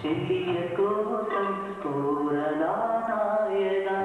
చెల్లియ కోసం కోరనా నాయనా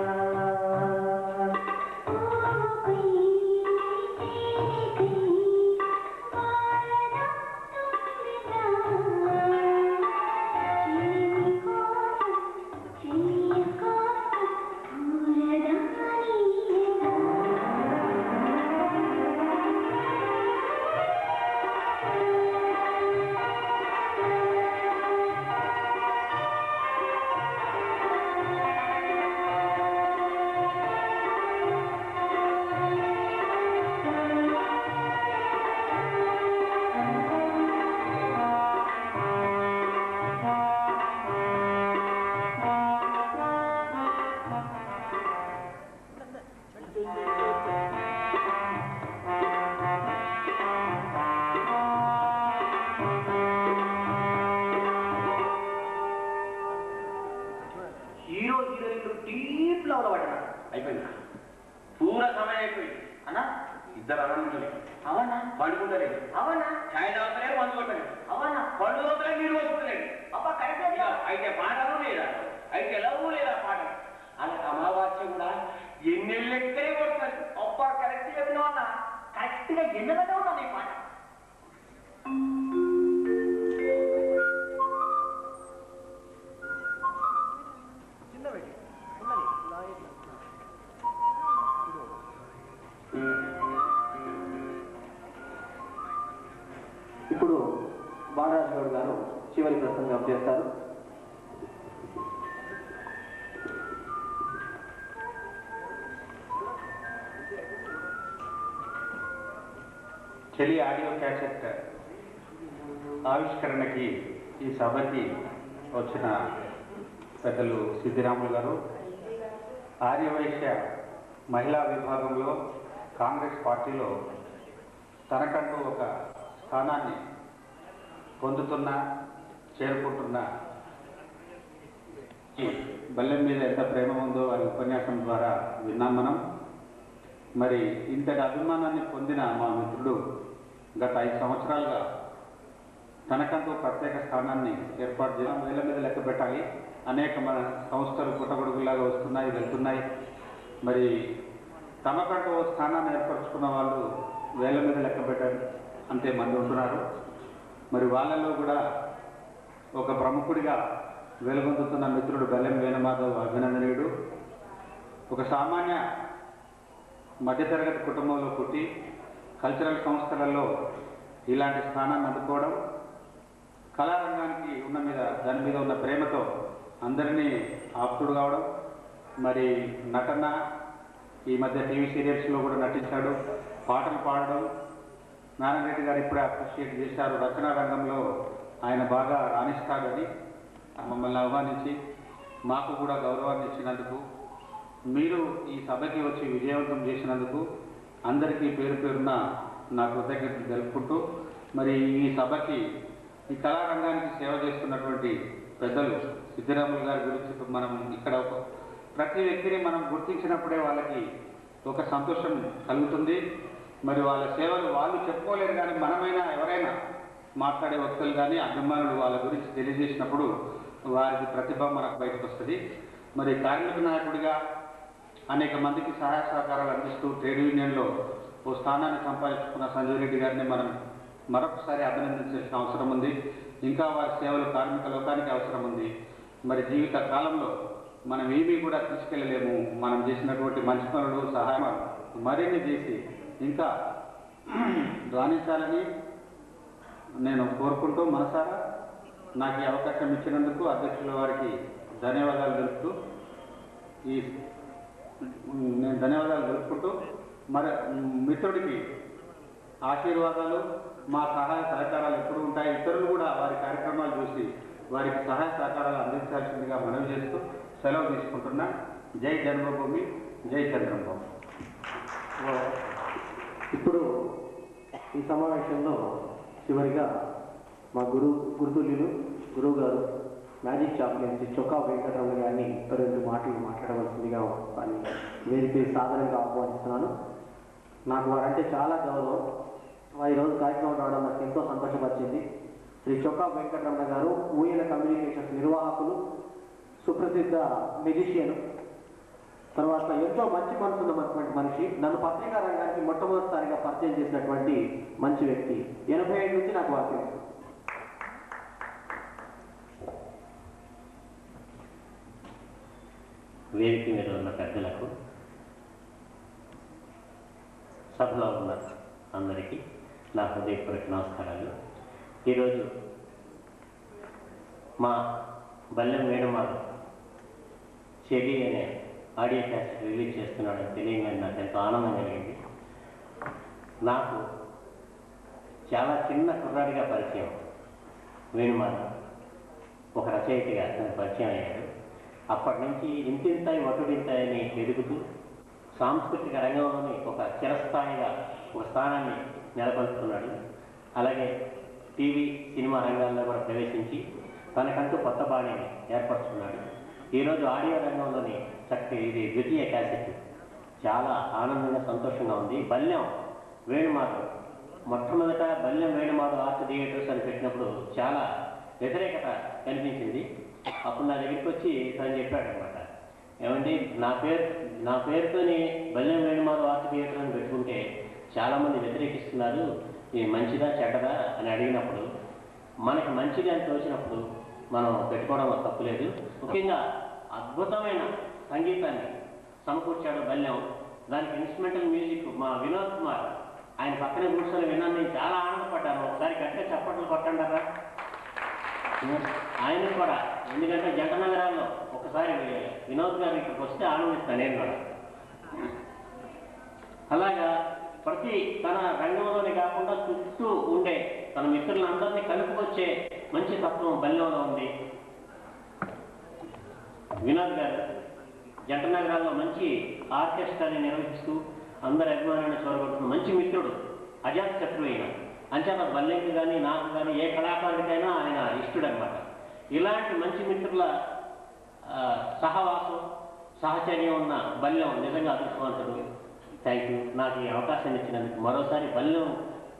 అయిపోయింది పూర్ణ సమయం అయిపోయింది అన్నా ఇద్దరు అన్నలు అవనా పండుకుంటలేదు అవనా ఛాయ్ తాగుతలేదు మందు కొట్టలేదు అవనా పండు అవుతలే నీరు వస్తలేదు అబ్బా కరెక్ట్ అయితే పాటలు లేదా అయితే లవ్ లేదా పాట అలా అమావాస్య కూడా ఎన్నెళ్ళు ఎక్కడే కొడుతుంది అబ్బా కరెక్ట్ చెప్పినావు అన్న కరెక్ట్ గా ఎన్నెలనే ఉన్నది ఈ పాట ఇప్పుడు బాలరాజు గౌడ్ గారు చివరి ప్రసంగం చేస్తారు. చెలి ఆడియో క్యాసెట్ ఆవిష్కరణకి ఈ సభకి వచ్చిన పెద్దలు సిద్ధిరాములు గారు, ఆర్యవైశ్య మహిళా విభాగంలో కాంగ్రెస్ పార్టీలో తనకంటూ ఒక స్థానాన్ని పొందుతున్న చేరుకుంటున్న ఈ బల్లెం మీద ఎంత ప్రేమ ఉందో వారి ఉపన్యాసం ద్వారా విన్నాం మనం. మరి ఇంతటి అభిమానాన్ని పొందిన మా మిత్రుడు గత 5 సంవత్సరాలుగా తనకంటూ ప్రత్యేక స్థానాన్ని ఏర్పాటు చేయడం వేల మీద లెక్క పెట్టాలి. అనేక మన సంస్థలు పుట్టగొడుగులాగా వస్తున్నాయి, వెళ్తున్నాయి. మరి తమకంటూ స్థానాన్ని ఏర్పరచుకున్న వాళ్ళు వేల మీద లెక్క పెట్టాలి అంతే మంది ఉంటున్నారు. మరి వాళ్ళలో కూడా ఒక ప్రముఖుడిగా వెలుగొందుతున్న మిత్రుడు బెల్లం వేణుమాధవ్ అభినందనీయుడు. ఒక సామాన్య మధ్యతరగతి కుటుంబంలో పుట్టి కల్చరల్ సంస్థలలో ఇలాంటి స్థానాన్ని అందుకోవడం, కళారంగానికి దాని మీద ఉన్న ప్రేమతో అందరినీ ఆప్తుడు కావడం, మరి నటన, ఈ మధ్య టీవీ సీరియల్స్లో కూడా నటించాడు, పాటలు పాడడం. నారాయణ రెడ్డి గారు ఇప్పుడే అప్రిషియేట్ చేశారు, రచనా రంగంలో ఆయన బాగా రాణిస్తాడని. మమ్మల్ని ఆహ్వానించి మాకు కూడా గౌరవాన్ని ఇచ్చినందుకు, మీరు ఈ సభకి వచ్చి విజయవంతం చేసినందుకు అందరికీ పేరు పేరున నా కృతజ్ఞతలు తెలుపుకుంటూ, మరి ఈ సభకి ఈ కళారంగానికి సేవ చేస్తున్నటువంటి పెద్దలు సిద్ధిరాములు గారి గురించి మనం ఇక్కడ ప్రతి వ్యక్తిని మనం గుర్తించినప్పుడే వాళ్ళకి ఒక సంతోషం కలుగుతుంది. మరి వాళ్ళ సేవలు వాళ్ళు చెప్పుకోలేరు, కానీ మనమైనా ఎవరైనా మాట్లాడే వ్యక్తులు కానీ అభిమానులు వాళ్ళ గురించి తెలియజేసినప్పుడు వారి ప్రతిభ మనకు బయటకు వస్తుంది. మరి కార్మిక నాయకుడిగా అనేక మందికి సహాయ సహకారాలు అందిస్తూ ట్రేడ్ యూనియన్లో ఓ స్థానాన్ని సంపాదించుకున్న సంజయ్ రెడ్డి గారిని మనం మరొకసారి అభినందించాల్సిన అవసరం ఉంది. ఇంకా వారి సేవలు కార్మిక లోకానికి అవసరం ఉంది. మరి జీవిత కాలంలో మనం ఏమీ కూడా తీసుకెళ్ళలేము. మనం చేసినటువంటి మంచి పనులు, సహాయం మరిన్ని చేసి ఇంకా రాణించాలని నేను కోరుకుంటూ, మనసారా నాకు ఈ అవకాశం ఇచ్చినందుకు అధ్యక్షుల వారికి ధన్యవాదాలు తెలుపుతూ మరి మిత్రుడికి ఆశీర్వాదాలు, మా సహాయ సహకారాలు ఎప్పుడు ఉంటాయి. ఇతరులు కూడా వారి కార్యక్రమాలు చూసి వారికి సహాయ సహకారాలు అందించాల్సిందిగా మనవి చేస్తూ సెలవు తీసుకుంటున్నా. జై జన్మభూమి, జై చంద్రబాబు. ఇప్పుడు ఈ సమావేశంలో చివరిగా మా గురుతుల్యులు గురువు గారు మ్యాజిక్ చాంపియన్స్ చొక్కా వెంకటరమణ గారిని 2 మాటలు మాట్లాడవలసిందిగా వారిని వేదిక సాధారణంగా ఆహ్వానిస్తున్నాను. నాకు వారంటే చాలా గౌరవం. ఈరోజు కార్యక్రమం రావడం నాకు ఎంతో సంతోషపరిచింది. శ్రీ చొక్కా వెంకటరమణ గారు ఊయల కమ్యూనికేషన్స్ నిర్వాహకులు, సుప్రసిద్ధ మ్యూజిషియన్, తర్వాత ఎంతో మంచి మనసు ఉన్నటువంటి మనిషి, నన్ను పత్రికా రంగానికి మొట్టమొదటిసారిగా పరిచయం చేసినటువంటి మంచి వ్యక్తి. 85 నుంచి నాకు వాక్యం. వేదిక మీద ఉన్న పెద్దలకు, సభలో ఉన్న అందరికీ నా హృదయపూర్వక నమస్కారాలు. ఈరోజు మా బల్లెం వేణుమాధవ్ చెడి అనే ఆడియో క్యాసెట్ రిలీజ్ చేస్తున్నాడని తెలియగానే నాకు ఎంతో ఆనందం కలిగింది. నాకు చాలా చిన్న కుర్రాడిగా పరిచయం వేణుమాధవ్, ఒక రచయితగా అతను పరిచయం అయ్యాడు. అప్పటి నుంచి ఇంతింతాయి వటుడింతాయి అని ఎదుగుతూ సాంస్కృతిక రంగంలోని ఒక చిరస్థాయిగా ఒక స్థానాన్ని నెలకొల్పుతున్నాడు. అలాగే టీవీ, సినిమా రంగాల్లో కూడా ప్రవేశించి తనకంటూ కొత్త బాణిని ఏర్పరచుకున్నాడు. ఈరోజు ఆడియో రంగంలోని చక్కటి ఇది ద్వితీయ క్యాసెట్. చాలా ఆనందంగా, సంతోషంగా ఉంది. బల్లెం వేణుమాధవ్ మొట్టమొదట బల్లెం వేణుమాధవ్ ఆర్ట్ థియేటర్స్ అని పెట్టినప్పుడు చాలా వ్యతిరేకత కనిపించింది. అప్పుడు నా దగ్గరికి వచ్చి తను చెప్పాడు అనమాట, ఏమండి నా పేరుతోని బల్లెం వేణుమాధవ్ ఆర్ట్ థియేటర్ అని పెట్టుకుంటే చాలామంది వ్యతిరేకిస్తున్నారు, ఇది మంచిదా చెడ్డదా అని అడిగినప్పుడు మనకి మంచిది అని తోచినప్పుడు మనం పెట్టుకోవడం తప్పులేదు. ముఖ్యంగా అద్భుతమైన సంగీతాన్ని సమకూర్చాడు బల్లెం. దానికి ఇన్స్ట్రుమెంటల్ మ్యూజిక్ మా వినోద్ కుమార్ ఆయన పక్కనే కూర్చొని విన్నాను. నేను చాలా ఆనందపడ్డాను. ఒకసారి గట్టిగా చప్పట్లు కొట్టండారా ఆయన కూడా, ఎందుకంటే జంట నగరాల్లో ఒకసారి వినోద్ గారు ఇక్కడికి వస్తే ఆనందిస్తాను నేను కూడా. అలాగా ప్రతి తన రంగంలోనే కాకుండా చుట్టూ ఉండే తన మిత్రులందరినీ కలుపుకొచ్చే మంచి తత్వం బల్లెంలో ఉంది. వినోద్ గారు జంట నగరాల్లో మంచి ఆర్కెస్ట్రాని నిర్వహిస్తూ అందరి అభిమానాన్ని చూరగొడుతున్న మంచి మిత్రుడు, అజాత్ శత్రువు అయిన. అంచేత బల్లెంకి కానీ నాకు కానీ ఏ కళాకారుడికైనా ఆయన ఇష్టడు అనమాట. ఇలాంటి మంచి మిత్రుల సహవాసం, సహచర్యం ఉన్న బల్లెం నిజంగా అదృష్టవంతుడు. Thank you. నాకు ఈ అవకాశాన్ని ఇచ్చినందుకు మరోసారి బల్లెం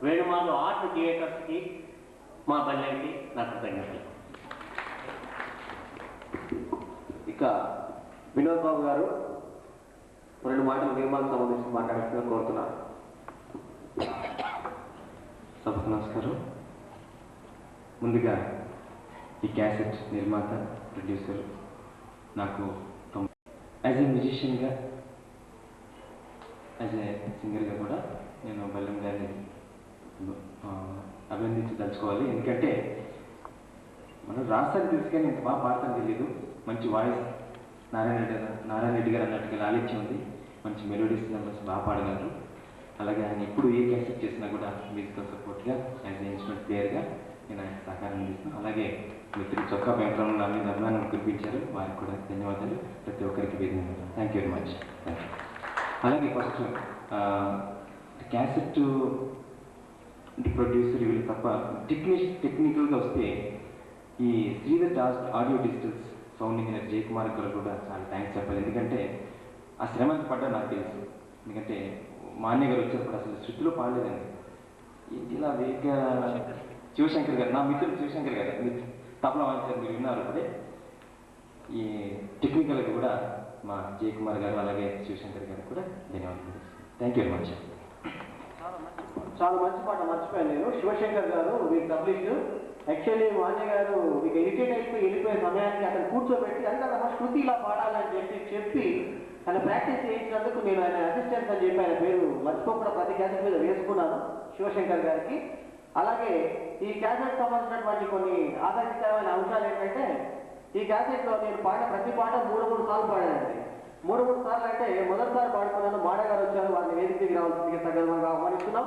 వేణుమాధవ్ ఆర్ట్ థియేటర్స్కి, మా బల్లెంకి నా కృతజ్ఞతలు. ఇక వినోద్ బాబు గారు 2 మాటలు నిర్మాణం సంబంధించి మాట్లాడాల్సిందిగా కోరుతున్నాను. సభకు నమస్కారం. ముందుగా ఈ క్యాసెట్ నిర్మాత, ప్రొడ్యూసర్ నాకు యాజ్ ఏ మ్యూజిషియన్గా, యాజ్ ఏ సింగర్గా కూడా నేను బల్లెం గారిని అభినందించదలుచుకోవాలి. ఎందుకంటే మనం రాష్ట్రానికి తెలుసు కానీ ఇంత బాగా పాడతాను తెలియదు. మంచి వాయిస్, నారాయణ రెడ్డి గారు అన్నట్టుగా లాలిత్యం ఉంది. మంచి మెలోడీస్ నెంబర్స్ బాగా పాడగలరు. అలాగే ఆయన ఇప్పుడు ఏ క్యాసెట్ చేసినా కూడా మ్యూజికల్ సపోర్ట్గా, యాజ్ ఏ ఇన్స్ట్రుమెంట్ ప్లేయర్గా నేను ఆయన సహకారం అందిస్తున్నాను. అలాగే మిత్రులు చొక్కా పేపర్లో నా మీద అభిమానం కురిపించారు, వారికి కూడా ధన్యవాదాలు. ప్రతి ఒక్కరికి ధన్యవాదాలు. Thank you very much. Thank you. అలాగే ఫస్ట్ క్యాసెట్ ప్రొడ్యూసర్ వీళ్ళు తప్ప టెక్నికల్గా వస్తే ఈ Sridhar audio digitals sound engineer Jayakumar గారు కూడా చాలా థ్యాంక్స్ చెప్పాలి. ఎందుకంటే ఆ శ్రమ పడ్డా నాకు తెలుసు. ఎందుకంటే మా అన్నయ్య గారు వచ్చేటప్పుడు అసలు శృతిలో పాడలేదండి. ఏంటి ఇలా వేగంగా శివశంకర్ గారు, నా మిత్రుడు శివశంకర్ గారు తబలా వాయించారు, మీరు విన్నారు అప్పుడే. ఈ టెక్నికల్గా కూడా మా జయకుమార్ గారు అలాగే శివశంకర్ గారు కూడా ధన్యవాదాలు. Thank you very much. చాలా మంచి పాట మర్చిపోయాను నేను. శివశంకర్ గారు మీకు పబ్లిష్ యాక్చువల్లీ మా అన్నయ్య గారు మీకు ఇరిటేట్ అయిపోయి వెళ్ళిపోయే సమయానికి అతను కూర్చోబెట్టి అంతా శృతి ఇలా పాడాలని చెప్పి ఆయన ప్రాక్టీస్ చేయించినందుకు నేను ఆయన అసిస్టెంట్ అని చెప్పి ఆయన పేరు మర్చిపోకుండా ప్రతి క్యాసెట్ మీద వేసుకున్నాను శివశంకర్ గారికి. అలాగే ఈ క్యాసెట్ సంబంధించినటువంటి కొన్ని ఆసక్తికరమైన అంశాలు ఏంటంటే, ఈ క్యాసెట్లో నేను పాడిన ప్రతి పాట 3 సార్లు పాడానండి. 3 సార్లు అంటే మొదటిసారి పాడుకున్నాను. మాడ గారు వచ్చారు, వారిని వేదికకి రావాల్సిందిగా సగర్వంగా ఆహ్వానిస్తున్నాం.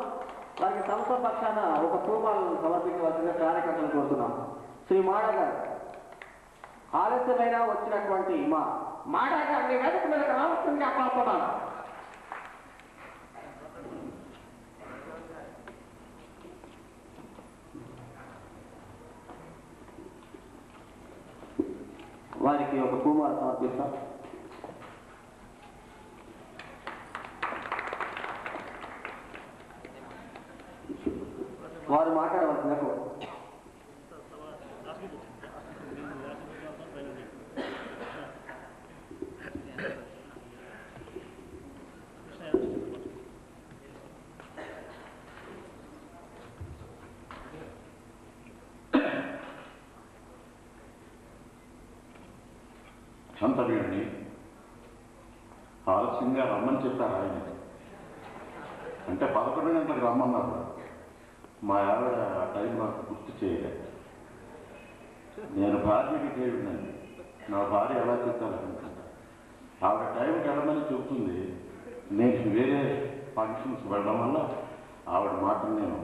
వారికి సంస్థ పక్షాన ఒక పూమాలను సమర్పించవలసిన కార్యకర్తలు కోరుతున్నాం. శ్రీ మాడ గారు ఆలస్యమైన వచ్చినటువంటి మా మాడ గారిని వేదిక మీద రావాల్సిందిగా కోరుతున్నాను. వారికి ఒక పూమాల సమర్పిస్తాం. వారు మాట్లాడవలసిందిగా క్షంతవీడిని ఆలస్యంగా రమ్మని చెప్పారు ఆయన. అంటే 11 గంటలకు రమ్మన్నారు. మా ఆవిడ ఆ టైం నాకు గుర్తు చేయలేదు. నేను భార్యకి దేవుడినండి, నా భార్య ఎలా చెప్తారనుకుంటా. ఆవిడ టైంకి వెళ్ళమని చెబుతుంది. నేను వేరే ఫంక్షన్స్ వెళ్ళడం వల్ల ఆవిడ మాటను నేను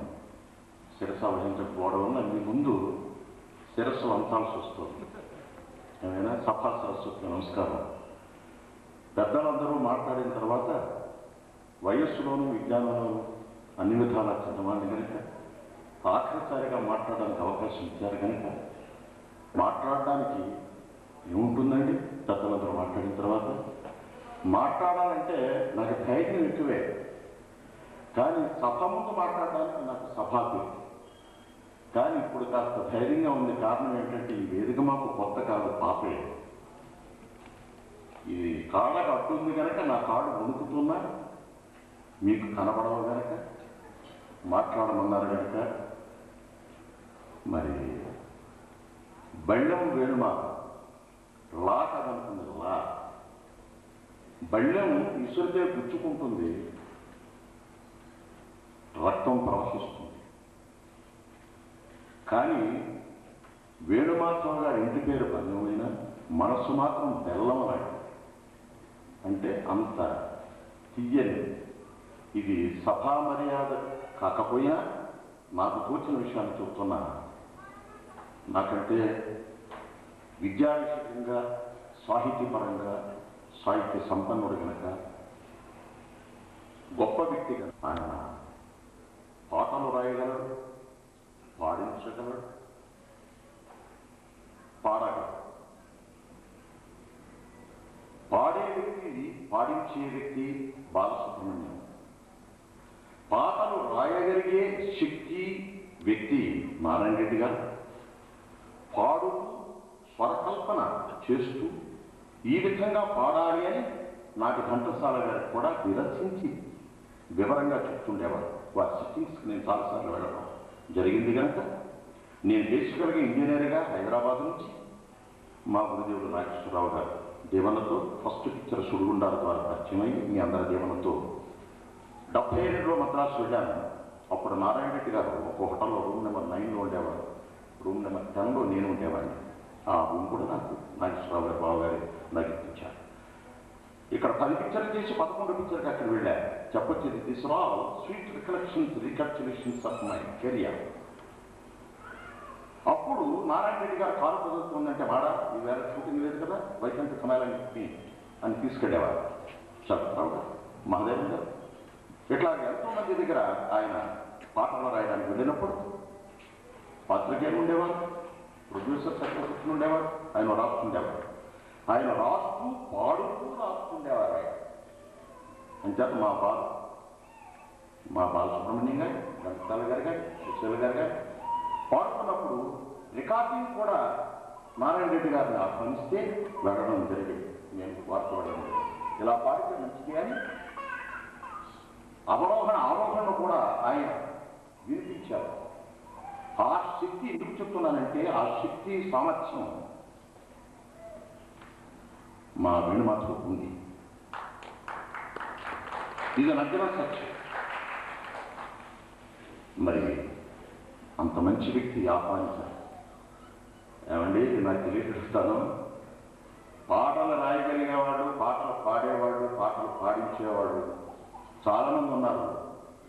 శిరస్సు వహించకపోవడం వల్ల మీ ముందు శిరస్సు వంచాల్సి వస్తుంది. ఏమైనా సభా సరస్వతికి నమస్కారం. పెద్దలందరూ మాట్లాడిన తర్వాత వయస్సులోనూ విజ్ఞానంలోనూ అన్ని విధాలా చిన్నవాడిని కనుక ఆఖరిసారిగా మాట్లాడడానికి అవకాశం ఇచ్చారు కనుక మాట్లాడడానికి ఏముంటుందండి? పెద్దలందరూ మాట్లాడిన తర్వాత మాట్లాడాలంటే నాకు ధైర్యం ఎక్కువే, కానీ సభ ముందు మాట్లాడడానికి నాకు సభాకు. కానీ ఇప్పుడు కాస్త ధైర్యంగా ఉంది. కారణం ఏంటంటే ఈ వేదిక మాకు కొత్త కాదు, పాపే. ఇది కాళ్ళకు అడ్డుంది కనుక నా కాళ్ళు వణుకుతున్నా, మీకు కనబడవు కనుక మాట్లాడమన్నారు కనుక. మరి బళ్ళెం వేణుమ లా కదనుకుంది. లా బళ్ళెం ఇసురితే గుచ్చుకుంటుంది, రక్తం ప్రవహిస్తుంది. కానీ వేణుమాధవ గారి ఇంటి పేరు బల్లెమైనా మనస్సు మాత్రం బెల్లం లాంటి. అంటే అంత తీయని. ఇది సభా మర్యాద కాకపోయినా నాకు తోచిన విషయాన్ని చెప్తున్నా. నాకంటే విద్యా విషయంగా, సాహితీపరంగా సాహిత్య సంపన్నుడు కనుక, గొప్ప వ్యక్తి కనుక ఆయన పాటలు రాయగలడు, పాడించగలడు, పాడగలడు. పాడే వ్యక్తి, పాడించే వ్యక్తి బాలసుబ్రహ్మణ్యం. పాటలు రాయగలిగే శక్తి వ్యక్తి నారాయణ రెడ్డి గారు. పాడుతూ స్వరకల్పన చేస్తూ ఈ విధంగా పాడాలి అని నాటి ఘంటసాల గారికి కూడా విరచించి వివరంగా చెప్తుండేవారు. వారి సిట్టింగ్స్కి నేను చాలాసార్లు వెళ్ళడం జరిగింది కనుక నేను బేసికల్గా ఇంజనీర్గా హైదరాబాద్ నుంచి మా గురుదేవుడు నాగేశ్వరరావు గారు దీవెనతో ఫస్ట్ పిక్చర్ సుడిగుండాల ద్వారా పరిచయమై మీ అందరి దీవెనతో 72లో మద్రాసు వెళ్ళాను. అప్పుడు నారాయణ రెడ్డి గారు ఒక హోటల్లో రూమ్ నెంబర్ 9లో ఉండేవారు, రూమ్ నెంబర్ 10లో నేను ఉండేవాడిని. ఆ రూమ్ కూడా నాకు నాగేశ్వరరావు గారు బాబు గారు నాకు ఇప్పించారు. ఇక్కడ 10 పిక్చర్లు చేసి 11 పిక్చర్కి అక్కడ వెళ్ళారు. చెప్పొచ్చేది this are all sweet recollections, recollections of my career. అప్పుడు నారాయణ రెడ్డి గారు కారు కుదురుతుందంటే వాడా ఈ వేరే షూటింగ్ లేదు కదా, వైకుంఠ కమాలని అని తీసుకెళ్ళేవారు. చంద్రరావు గారు, మహాదేవ్ గారు, ఇట్లా ఎంతోమంది దగ్గర ఆయన పాటలు రాయడానికి వెళ్ళినప్పుడు పత్రికేయులు ఉండేవారు, ప్రొడ్యూసర్ సెక్రటరీ ఉండేవారు, ఆయన రాస్తుండేవారు. ఆయన రాస్తూ పాడుతూ రాస్తుండేవారు. ఆయన అంచేత మా బాలసుబ్రహ్మణ్యం గారు, ఘంటసాల గారు కానీ, సుశీల గారు కానీ పాడుతున్నప్పుడు రికార్డింగ్ కూడా నారాయణ రెడ్డి గారిని ఆహ్వానిస్తే వెళ్ళడం జరిగింది. నేను వార్త వెళ్ళడం ఇలా పాడితే మంచిది అని అవరోహణ ఆరోహణ కూడా ఆయన వినిపించారు. ఆ శక్తి ఎందుకు చెప్తున్నానంటే ఆ శక్తి సామర్థ్యం మా వేణుమాధవ ఉంది. ఇది నగ్న సత్యం. మరి అంత మంచి వ్యక్తి ఆహ్వానించారు. ఏమండి నాకు తెలియజేస్తాను, పాటలు రాయగలిగేవాడు, పాటలు పాడేవాడు, పాటలు పాడించేవాడు చాలామంది ఉన్నారు.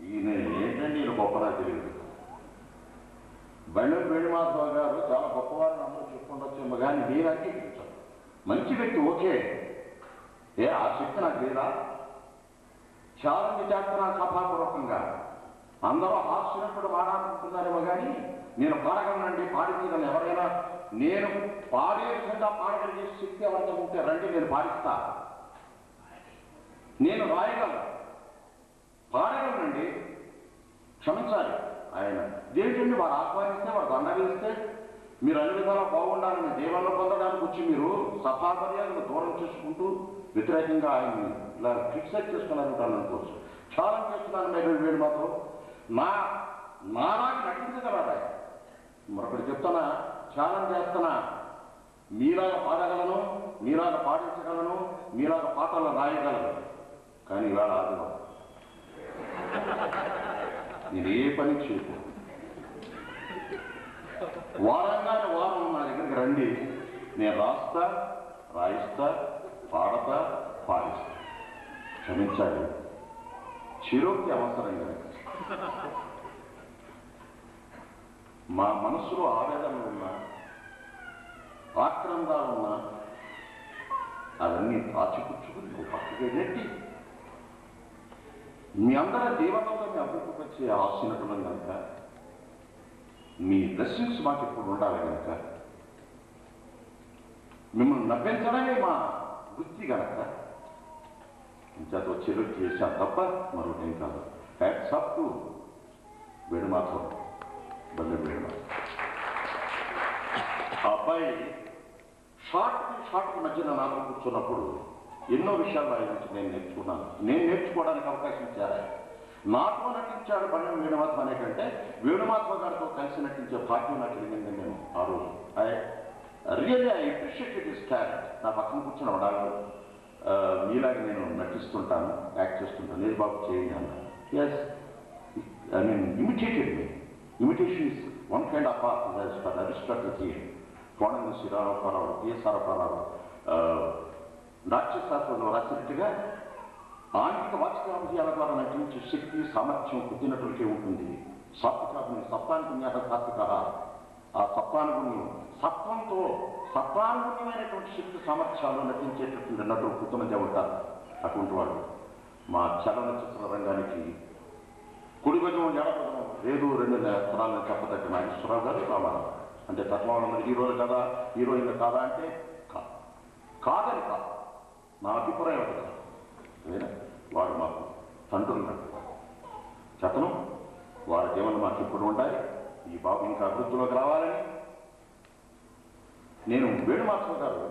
ఈయన ఏంటంటే ఈయన గొప్పలా తెలియదు. బళ్ళెం వేణుమాధవ గారు చాలా గొప్పవారిని అందరూ చెప్పుకుంటొచ్చేమో కానీ నేను అంగీకరించాను. మంచి వ్యక్తి ఓకే, ఆ శక్తి నాకు లేదా? ఛాలెంజ్ చేస్తున్నా సభాపూర్వకంగా. అందరూ హాస్యనప్పుడు పాడాలనుకుంటున్నారేమో కానీ నేను పాడగలనండి, పాడించగలను. ఎవరైనా నేను పాడే విధంగా పాడగలిగే శక్తి ఎవరైనా ఉంటే రండి, నేను పాడిస్తా. నేను రాయగలను, పాడగలనండి. క్షమించాలి ఆయన. దేనికండి వారు ఆహ్వానిస్తే, వారు దండగిస్తే మీరు అన్ని విధాలా బాగుండాలని జీవనంలో పొందడానికి వచ్చి మీరు సభా మర్యాదను దూరం చేసుకుంటూ వ్యతిరేకంగా ఆయన్ని ఇలా క్రిటిసైజ్ చేసుకున్నారంటాను అనుకోవచ్చు. ఛాలెంజ్ చేస్తున్నాను మీరు వీడు మాత్రం నారాకి నటించగలరా? మరొకటి చెప్తానా, ఛాలెంజ్ చేస్తున్నా, మీలాగా పాడగలను, మీలాగా పాటించగలను, మీలాగా పాటలు రాయగలను. కానీ ఇవాళ ఆదివారం నేను ఏ పని చేయకు. వారంగానే వారం నా దగ్గరికి రండి, నేను రాస్తా, రాయిస్తా, పాడతా, పాడిస్తా. క్షమించాలి, చిరోక్తి అవసరం కనుక. మా మనసులో ఆవేదనలు ఉన్నా, ఆక్రందాలు ఉన్నా అవన్నీ దాచిపుచ్చుకుని పక్కకి నెట్టి మీ అందరి జీవనంలో మీ అభివృద్ధిపరిచే ఆశీనటులం కనుక, మీ బ్లెస్సింగ్స్ మాకు ఇప్పుడు ఉండాలి కనుక, మిమ్మల్ని నవ్వించడమే మా వృత్తి కనుక ఇంతతో చెరువు చేశాం తప్ప మరొకటేం కాదు. Hats off to Venumadhav, Ballem Venumadhav. ఆ అబ్బాయి షార్ట్ మధ్యన నాకు కూర్చున్నప్పుడు ఎన్నో విషయాలు ఆయన నుంచి నేను నేర్చుకున్నాను. నేను నేర్చుకోవడానికి అవకాశం ఇచ్చారు. నాతో నటించాడు బల్లెం వేణుమాధవ్ అనేకంటే వేణుమాధవ్ గారితో కలిసి నటించే భాగ్యం నాకు కలిగింది. నేను ఆ రోజు really I appreciated his talent. నా పక్కన కూర్చున్న వాడు మీలాగా నేను నటిస్తుంటాను, యాక్ట్ చేస్తుంటాను, ఏది బాబు చేయండి అన్నాను. Yes, I mean imitated me. Imitation is one kind of art. For Aristotle theory, Konangi Sriramarao, PSRR నాట్యశాస్త్రంలో రాసినట్టుగా ఆంగిక వాచికాభియాల ద్వారా నటించే శక్తి సామర్థ్యం కొద్ది నటులకే ఉంటుంది. సాత్వికాభిని సత్వానుగుణ్యాల సాత్విక, ఆ సత్వానుగుణ్యం సత్వంతో సత్వానుగుణ్యమైనటువంటి శక్తి సామర్థ్యాలు నటించేటటువంటి నటులు కొద్దిమంది ఉంటారు. అటువంటి వాళ్ళు మా చలనచిత్ర రంగానికి కుడిభజం ఎడభజం లేదు, 2 తరాలను చెప్పదగ్గ నాగేశ్వరరావు గారు, రామారావు. అంటే తత్వాలను హీరోలు కదా, హీరోయిన్లు కాదా అంటే కాదని కాదు, నా అభిప్రాయం కదా. వాడు మాకు తండ్రులు చతను, వారి జీవనం మాకు ఇప్పుడు ఉండాలి. ఈ బాబు ఇంకా అభివృద్ధిలోకి రావాలని నేను వేణుమాధవ్ గారు